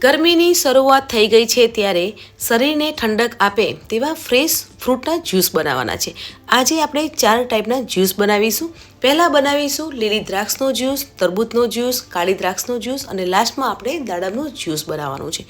ગરમીની શરૂઆત થઈ ગઈ છે ત્યારે શરીરને ઠંડક આપે તેવા ફ્રેશ ફ્રૂટના જ્યુસ બનાવવાના છે. આજે આપણે 4 ટાઈપના જ્યુસ બનાવીશું. પહેલાં બનાવીશું લીલી દ્રાક્ષનો જ્યુસ, તરબૂચનો જ્યુસ, કાળી દ્રાક્ષનો જ્યુસ અને લાસ્ટમાં આપણે દાડમનો જ્યુસ બનાવવાનું છે.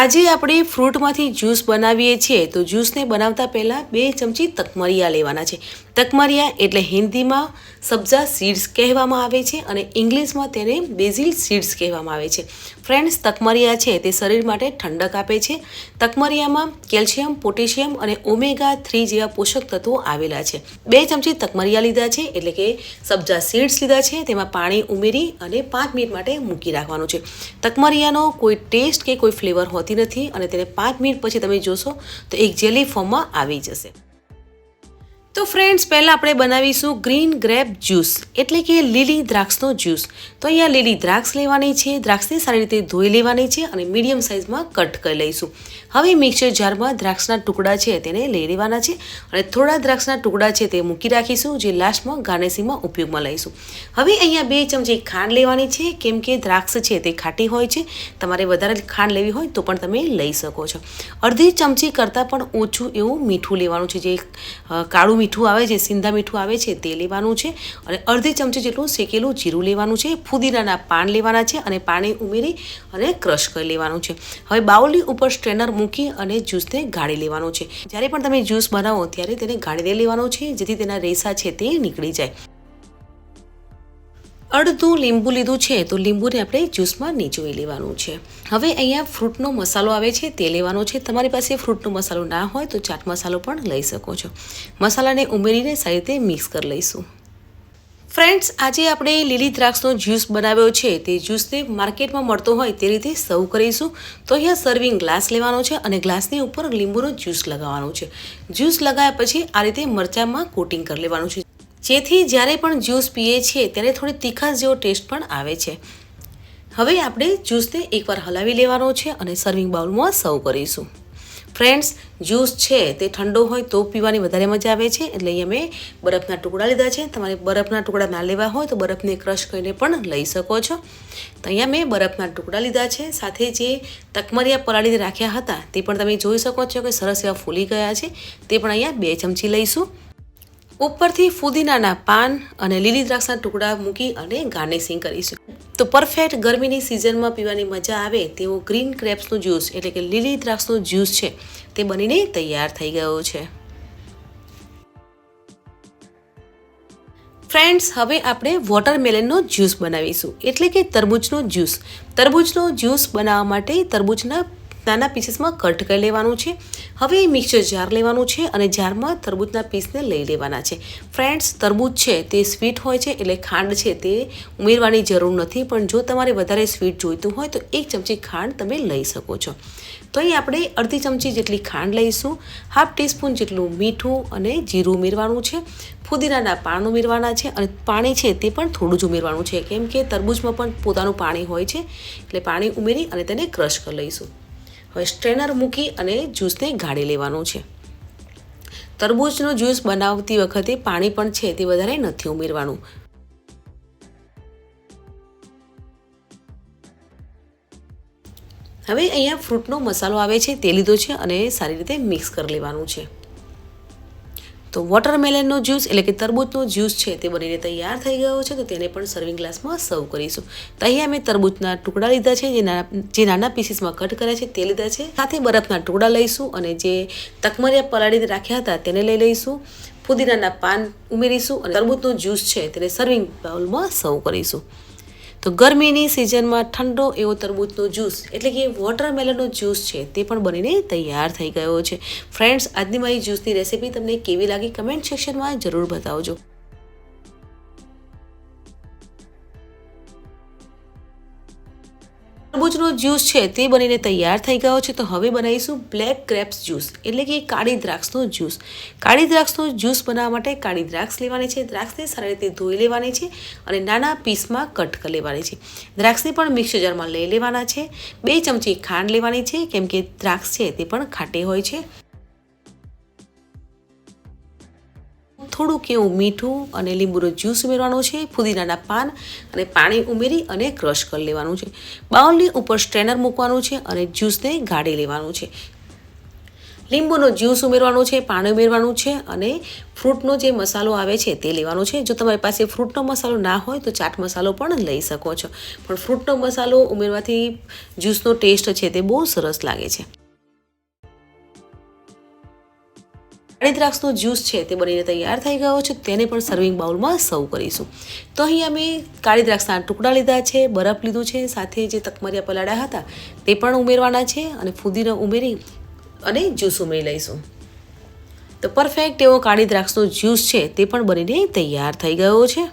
આજે આપણે ફ્રૂટમાંથી જ્યુસ બનાવીએ છીએ તો જ્યુસને બનાવતા પહેલાં 2 ચમચી તકમરિયા લેવાના છે. તકમરિયા એટલે હિન્દીમાં સબ્જા સીડ્સ કહેવામાં આવે છે અને ઇંગ્લિશમાં તેને બેઝિલ સીડ્સ કહેવામાં આવે છે. ફ્રેન્ડ્સ, તકમરિયા છે તે શરીર માટે ઠંડક આપે છે. તકમરિયામાં કેલ્શિયમ, પોટેશિયમ અને ઓમેગા 3 જેવા પોષક તત્વો આવેલા છે. 2 ચમચી તકમરિયા લીધા છે એટલે કે સબ્જા સીડ્સ લીધા છે. તેમાં પાણી ઉમેરી અને 5 મિનિટ માટે મૂકી રાખવાનું છે. તકમરિયાનો કોઈ ટેસ્ટ કે કોઈ ફ્લેવર હોતી નથી અને તેને 5 મિનિટ પછી તમે જોશો તો એક જેલી ફોર્મમાં આવી જશે. તો ફ્રેન્ડ્સ, પહેલાં આપણે બનાવીશું ગ્રીન ગ્રેપ જ્યુસ એટલે કે લીલી દ્રાક્ષનો જ્યુસ. તો અહીંયા લીલી દ્રાક્ષ લેવાની છે. દ્રાક્ષને સારી રીતે ધોઈ લેવાની છે અને મીડિયમ સાઇઝમાં કટ કરી લઈશું. હવે મિક્સર જારમાં દ્રાક્ષના ટુકડા છે તેને લઈ લેવાના છે અને થોડા દ્રાક્ષના ટુકડા છે તે મૂકી રાખીશું, જે લાસ્ટમાં ગાર્નિશિંગમાં ઉપયોગમાં લઈશું. હવે અહીંયા 2 ચમચી ખાંડ લેવાની છે, કેમ કે દ્રાક્ષ છે તે ખાટી હોય છે. તમારે વધારે ખાંડ લેવી હોય તો પણ તમે લઈ શકો છો. અડધી ચમચી કરતાં પણ ઓછું એવું મીઠું લેવાનું છે, જે કાળું મીઠું આવે છે, સિંધા મીઠું આવે છે તે લેવાનું છે અને અડધી ચમચી જેટલું શેકેલું જીરું લેવાનું છે. ફુદીનાના પાન લેવાના છે અને પાણી ઉમેરી અને ક્રશ કરી લેવાનું છે. હવે બાઉલની ઉપર સ્ટ્રેનર મૂકી અને જ્યુસને ગાળી લેવાનું છે. જ્યારે પણ તમે જ્યુસ બનાવો ત્યારે તેને ગાળી લેવાનું છે, જેથી તેના રેસા છે તે નીકળી જાય. અડધું લીંબુ લીધું છે તો લીંબુને આપણે જ્યુસમાં નીચોવી લેવાનું છે. હવે અહીંયા ફ્રૂટનો મસાલો આવે છે તે લેવાનો છે. તમારી પાસે ફ્રૂટનો મસાલો ના હોય તો ચાટ મસાલો પણ લઈ શકો છો. મસાલાને ઉમેરીને સારી રીતે મિક્સ કરી લઈશું. ફ્રેન્ડ્સ, આજે આપણે લીલી દ્રાક્ષનો જ્યુસ બનાવ્યો છે તે જ્યુસને માર્કેટમાં મળતો હોય તે રીતે સર્વ કરીશું. તો અહીંયા સર્વિંગ ગ્લાસ લેવાનો છે અને ગ્લાસની ઉપર લીંબુનો જ્યુસ લગાવવાનો છે. જ્યુસ લગાવ્યા પછી આ રીતે મરચાંમાં કોટિંગ કરી લેવાનું છે, જેથી જ્યારે પણ જ્યુસ પીએ છીએ ત્યારે થોડી તીખાશ જેવો ટેસ્ટ પણ આવે છે. હવે આપણે જ્યુસને એકવાર હલાવી લેવાનો છે અને સર્વિંગ બાઉલમાં સર્વ કરીશું. ફ્રેન્ડ્સ, જ્યુસ છે તે ઠંડો હોય તો પીવાની વધારે મજા આવે છે, એટલે અહીંયા મેં બરફના ટુકડા લીધા છે. તમારે બરફના ટુકડા ના લેવા હોય તો બરફને ક્રશ કરીને પણ લઈ શકો છો. તો અહીંયા મેં બરફના ટુકડા લીધા છે. સાથે જે તકમરિયા પલાળીને રાખ્યા હતા તે પણ તમે જોઈ શકો છો કે સરસ એવા ફૂલી ગયા છે. તે પણ અહીંયા 2 ચમચી લઈશું. ઉપરથી ફુદીનાના પાન અને લીલી દ્રાક્ષના ટુકડા મૂકી અને ગાર્નિશિંગ કરીશું. તો પરફેક્ટ ગરમીની સિઝનમાં પીવાની મજા આવે તેવો ગ્રીન ગ્રેપ્સનો જ્યુસ એટલે કે લીલી દ્રાક્ષનો જ્યુસ છે તે બનીને તૈયાર થઈ ગયો છે. ફ્રેન્ડ્સ, હવે આપણે વોટરમેલનનો જ્યુસ બનાવીશું એટલે કે તરબૂચનો જ્યુસ. તરબૂચનો જ્યુસ બનાવવા માટે તરબૂચના નાના પીસીસમાં કટ કરી લેવાનું છે. હવે મિક્સર જાર લેવાનું છે અને જારમાં તરબૂચના પીસને લઈ લેવાના છે. ફ્રેન્ડ્સ, તરબૂચ છે તે સ્વીટ હોય છે એટલે ખાંડ છે તે ઉમેરવાની જરૂર નથી, પણ જો તમારે વધારે સ્વીટ જોઈતું હોય તો 1 ચમચી ખાંડ તમે લઈ શકો છો. તો અહીં આપણે અડધી ચમચી જેટલી ખાંડ લઈશું. હાફ ટીસ્પૂન જેટલું મીઠું અને જીરું ઉમેરવાનું છે. ફુદીનાના પાન ઉમેરવાના છે અને પાણી છે તે પણ થોડું જ ઉમેરવાનું છે, કેમ કે તરબૂચમાં પણ પોતાનું પાણી હોય છે, એટલે પાણી ઉમેરી અને તેને ક્રશ કરી લઈશું. હવે સ્ટ્રેનર મૂકી અને જ્યુસને ગાળી લેવાનું છે. તરબૂચનો જ્યુસ બનાવતી વખતે પાણી પણ છે તે વધારે નથી ઉમેરવાનું. હવે અહીંયા ફ્રૂટનો મસાલો આવે છે તે લીધો છે અને સારી રીતે મિક્સ કરી લેવાનું છે. તો વોટરમેલનનો જ્યુસ એટલે કે તરબૂચનો જ્યુસ છે તે બનીને તૈયાર થઈ ગયો છે. તો તેને પણ સર્વિંગ ગ્લાસમાં સર્વ કરીશું. તો અહીંયા મેં તરબૂચના ટુકડા લીધા છે, જે નાના પીસીસમાં કટ કર્યા છે તે લીધા છે. સાથે બરફના ટુકડા લઈશું અને જે તકમરિયા પલાળીને રાખ્યા હતા તેને લઈ લઈશું. ફુદીનાના પાન ઉમેરીશું અને તરબૂચનો જ્યુસ છે તેને સર્વિંગ બાઉલમાં સર્વ કરીશું. તો ગરમીની સિઝનમાં ઠંડો એવો તરબૂચનો જ્યુસ એટલે કે વોટરમેલનનો જ્યુસ છે તે પણ બનીને તૈયાર થઈ ગયો છે. ફ્રેન્ડ્સ, આજની મારી જ્યુસની રેસીપી તમને કેવી લાગી કમેન્ટ સેક્શનમાં જરૂર બતાવજો. તરબૂચનો જ્યુસ છે તે બનીને તૈયાર થઈ ગયો છે. તો હવે બનાવીશું બ્લેક ગ્રેપ્સ જ્યુસ એટલે કે કાળી દ્રાક્ષનો જ્યુસ. કાળી દ્રાક્ષનો જ્યુસ બનાવવા માટે કાળી દ્રાક્ષ લેવાની છે. દ્રાક્ષને સારી રીતે ધોઈ લેવાની છે અને નાના પીસમાં કટ કરી લેવાની છે. દ્રાક્ષને પણ મિક્સર જારમાં લઈ લેવાના છે. 2 ચમચી ખાંડ લેવાની છે, કેમ કે દ્રાક્ષ છે તે પણ ખાટી હોય છે. થોડુંક એવું મીઠું અને લીંબુનો જ્યુસ ઉમેરવાનો છે, ફુદીનાના પાન અને પાણી ઉમેરી અને ક્રશ કરી લેવાનું છે. બાઉલની ઉપર સ્ટ્રેનર મૂકવાનું છે અને જ્યુસને ગાળી લેવાનું છે. લીંબુનો જ્યુસ ઉમેરવાનો છે, પાણી ઉમેરવાનું છે અને ફ્રૂટનો જે મસાલો આવે છે તે લેવાનો છે. જો તમારી પાસે ફ્રૂટનો મસાલો ના હોય તો ચાટ મસાલો પણ લઈ શકો છો, પણ ફ્રૂટનો મસાલો ઉમેરવાથી જ્યુસનો ટેસ્ટ છે તે બહુ સરસ લાગે છે. કાળી દ્રાક્ષનો જ્યુસ છે તે બનીને તૈયાર થઈ ગયો છે. તેને પણ સર્વિંગ બાઉલમાં સર્વ કરીશું. તો અહીં અમે કાળી દ્રાક્ષના ટુકડા લીધા છે, બરફ લીધું છે, સાથે જે તકમરિયા પલાળ્યા હતા તે પણ ઉમેરવાના છે અને ફુદીનો ઉમેરી અને જ્યુસ ઉમેરી લઈશું. તો પરફેક્ટ એવો કાળી દ્રાક્ષનો જ્યુસ છે તે પણ બનીને તૈયાર થઈ ગયો છે.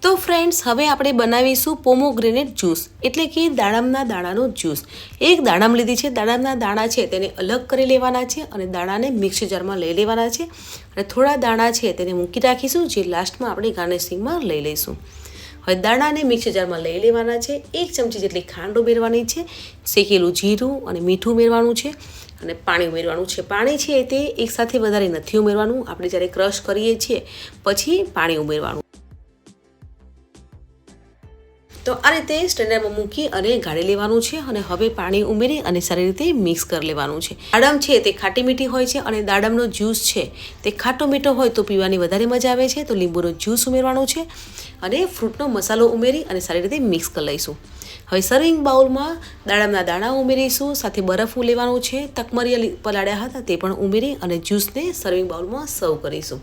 તો ફ્રેન્ડ્સ, હવે આપણે બનાવીશું પોમોગ્રેનેટ જ્યુસ, એટલે કે દાડમના દાણાનો જ્યુસ. એક દાડમ લીધી છે. દાડમના દાણા છે તેને અલગ કરી લેવાના છે અને દાણાને મિક્સર જારમાં લઈ લેવાના છે અને થોડા દાણા છે તેને મૂકી રાખીશું, જે લાસ્ટમાં આપણે ગાર્નિશિંગમાં લઈ લઈશું. હવે દાણાને મિક્સર જારમાં લઈ લેવાના છે. 1 ચમચી જેટલી ખાંડ ઉમેરવાની છે, શેકેલું જીરું અને મીઠું ઉમેરવાનું છે અને પાણી ઉમેરવાનું છે. પાણી છે તે એકસાથે વધારે નથી ઉમેરવાનું, આપણે જ્યારે ક્રશ કરીએ છીએ પછી પાણી ઉમેરવાનું. તો આ રીતે સ્ટ્રેનરમાં મૂકી અને ગાળી લેવાનું છે અને હવે પાણી ઉમેરી અને સારી રીતે મિક્સ કરી લેવાનું છે. દાડમ છે તે ખાટી મીઠી હોય છે અને દાડમનો જ્યુસ છે તે ખાટો મીઠો હોય તો પીવાની વધારે મજા આવે છે. તો લીંબુનો જ્યુસ ઉમેરવાનો છે અને ફ્રૂટનો મસાલો ઉમેરી અને સારી રીતે મિક્સ કરી લઈશું. હવે સર્વિંગ બાઉલમાં દાડમના દાણા ઉમેરીશું, સાથે બરફ લેવાનું છે, તકમરિયા પલાળ્યા હતા તે પણ ઉમેરી અને જ્યુસને સર્વિંગ બાઉલમાં સર્વ કરીશું.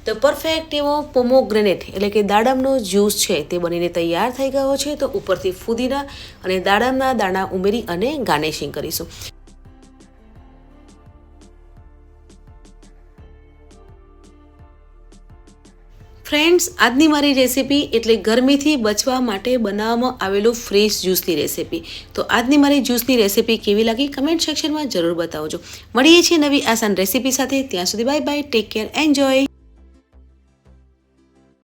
તો પરફેક્ટ એવો પોમોગ્રેનેટ એટલે કે દાડમનો જ્યુસ છે તે બનીને તૈયાર થઈ ગયો છે. તો ઉપરથી ફુદીના અને દાડમના દાણા ઉમેરી અને ગાર્નિશિંગ કરીશું. ફ્રેન્ડ્સ, આજની મારી રેસીપી એટલે ગરમીથી બચવા માટે બનાવવામાં આવેલું ફ્રેશ જ્યુસની રેસીપી. તો આજની મારી જ્યુસની રેસીપી કેવી લાગી કમેન્ટ સેક્શનમાં જરૂર બતાવજો. મળીએ છીએ નવી આસાન રેસીપી સાથે. ત્યાં સુધી bye bye, take care, enjoy.